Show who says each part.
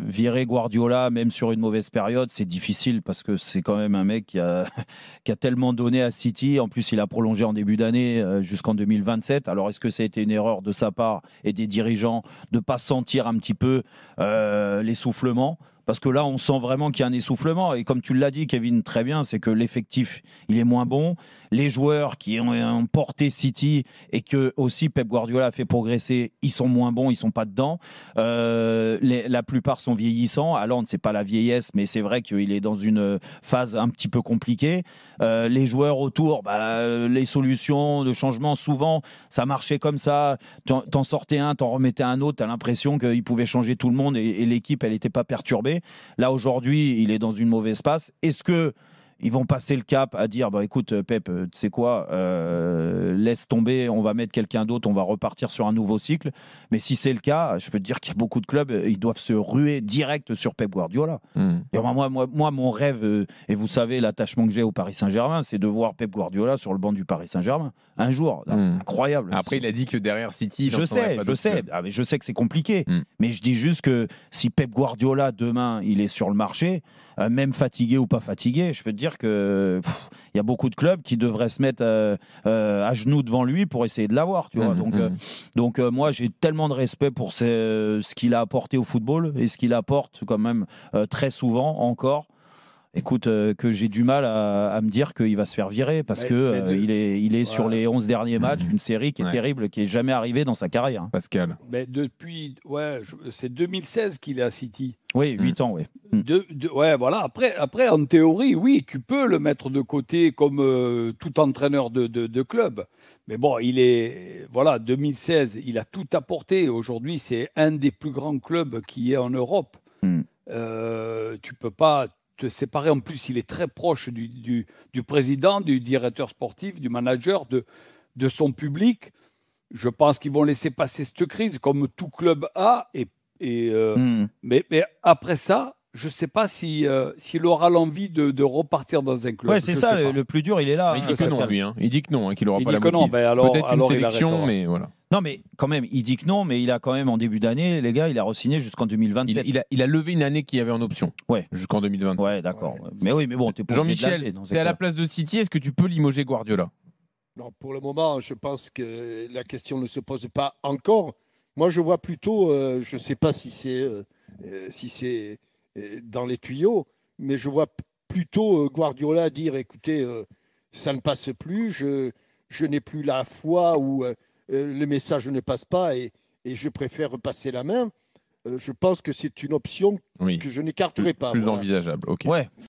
Speaker 1: virer Guardiola, même sur une mauvaise période, c'est difficile parce que c'est quand même un mec qui a, qui a tellement donné à City. En plus, il a prolongé en début d'année jusqu'en 2027. Alors, est-ce que ça a été une erreur de sa part et des dirigeants de ne pas sentir un petit peu l'essoufflement? Parce que là, on sent vraiment qu'il y a un essoufflement. Et comme tu l'as dit, Kevin, très bien, c'est que l'effectif, il est moins bon. Les joueurs qui ont porté City et que aussi Pep Guardiola a fait progresser, ils sont moins bons, ils sont pas dedans. La plupart sont vieillissants. Haaland, c'est pas la vieillesse, mais c'est vrai qu'il est dans une phase un petit peu compliquée. Les joueurs autour, les solutions de changement, souvent, ça marchait comme ça. T'en sortais un, t'en remettais un autre. T'as l'impression qu'il pouvait changer tout le monde et l'équipe, elle n'était pas perturbée. Là, aujourd'hui, il est dans une mauvaise passe. Est-ce que ils vont passer le cap à dire écoute, Pep, tu sais quoi, laisse tomber, on va mettre quelqu'un d'autre, on va repartir sur un nouveau cycle. Mais si c'est le cas, je peux te dire qu'il y a beaucoup de clubs, ils doivent se ruer direct sur Pep Guardiola. Et moi, mon rêve, et vous savez l'attachement que j'ai au Paris Saint-Germain, c'est de voir Pep Guardiola sur le banc du Paris Saint-Germain un jour. Incroyable.
Speaker 2: Après, il a dit que derrière City,
Speaker 1: je sais que c'est compliqué. Mais je dis juste que si Pep Guardiola demain il est sur le marché, même fatigué ou pas fatigué, je peux te dire que il y a beaucoup de clubs qui devraient se mettre à genoux devant lui pour essayer de l'avoir, tu vois. Donc moi j'ai tellement de respect pour ce qu'il a apporté au football et ce qu'il apporte quand même très souvent encore. Écoute, que j'ai du mal à me dire qu'il va se faire virer parce que il est sur les 11 derniers matchs, une série qui est terrible, qui n'est jamais arrivée dans sa carrière.
Speaker 2: Pascal.
Speaker 3: Mais depuis, c'est 2016 qu'il est à City.
Speaker 1: Oui, 8 ans, oui.
Speaker 3: Voilà. Après, en théorie, oui, tu peux le mettre de côté comme tout entraîneur de club. Mais bon, 2016, il a tout apporté. Aujourd'hui, c'est un des plus grands clubs qui est en Europe. Tu peux pas te séparer. En plus, il est très proche du président, du directeur sportif, du manager, de son public. Je pense qu'ils vont laisser passer cette crise comme tout club a. Mais après ça, je ne sais pas s'il aura l'envie de repartir dans un club.
Speaker 1: Ouais, c'est ça, le plus dur, il est là.
Speaker 2: Il dit que non, lui. Il dit que non, qu'il n'aura pas la
Speaker 3: motive. Non,
Speaker 2: peut-être une
Speaker 3: il
Speaker 2: sélection, mais voilà.
Speaker 1: Non, mais quand même, il dit que non, mais il a quand même, en début d'année, les gars, il a re-signé jusqu'en 2027.
Speaker 2: Il a levé une année qu'il y avait en option.
Speaker 1: Ouais.
Speaker 2: Jusqu'en 2027.
Speaker 1: Ouais, d'accord. Ouais. Mais oui, mais bon, t'es pas
Speaker 2: Jean-Michel, tu es à la place de City, est-ce que tu peux limoger Guardiola?
Speaker 4: Non, pour le moment, je pense que la question ne se pose pas encore. Moi, je vois plutôt, je ne sais pas si c'est dans les tuyaux, mais je vois plutôt Guardiola dire, écoutez, ça ne passe plus, je n'ai plus la foi ou le message ne passe pas et je préfère repasser la main. Je pense que c'est une option que je n'écarterai pas.
Speaker 2: Plus envisageable, ok.
Speaker 1: Ouais.